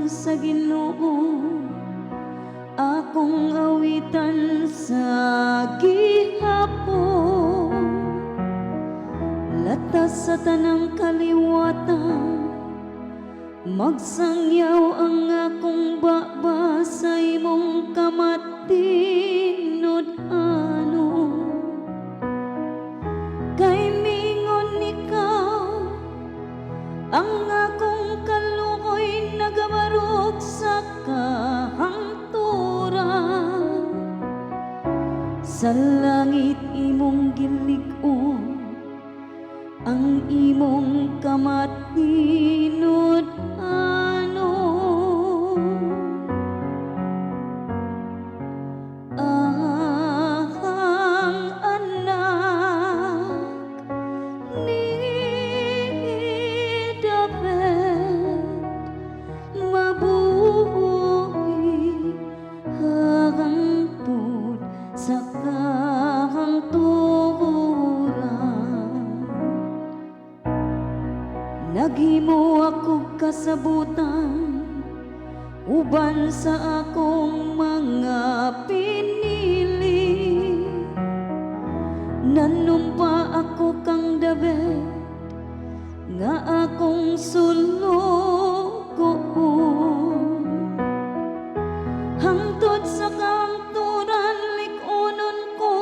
sa Ginoo, akong awitan sa gihapon. Latas sa tanang kaliwatan, magsangyaw ang akong baba sa imong kamatinod ano. Kay mingon ikaw, ang akong kaluoy nagabarog sa kahangturan. Sa langit imong gilig-on ang imong kamatinod ano. Ang anak ni David mabuhi hangtod sa kahangturan. Naghimo ako kasabutan uban sa akong mga pinili. Nanumpa ako kang David nga akong sulugoon. Hangtod sa kahangturan lik-onon ko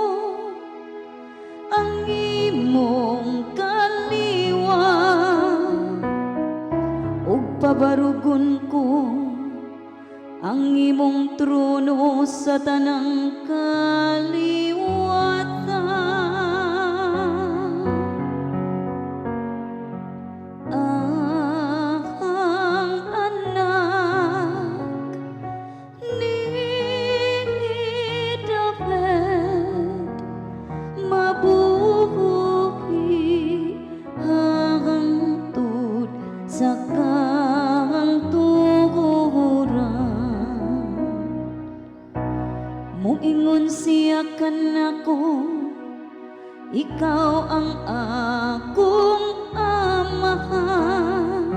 ang imong kaliwa. Ug pabarugon ko ang imong trono sa tanang kaliwatan. Ang anak ni David mabuhi hangtod sa kahangturan. Muingon siya kanako, ikaw ang akong amahan,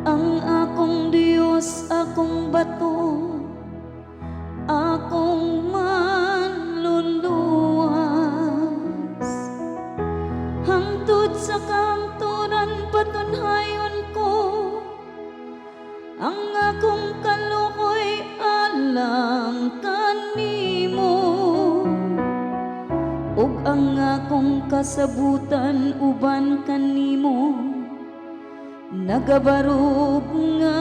ang akong Diyos, akong bato, akong manluluwas. Hangtod sa kahangturan patunhayon ko ang akong kaluoy alang kanimo, ug ang akong kasabutan uban kanimo. Nagabarog nga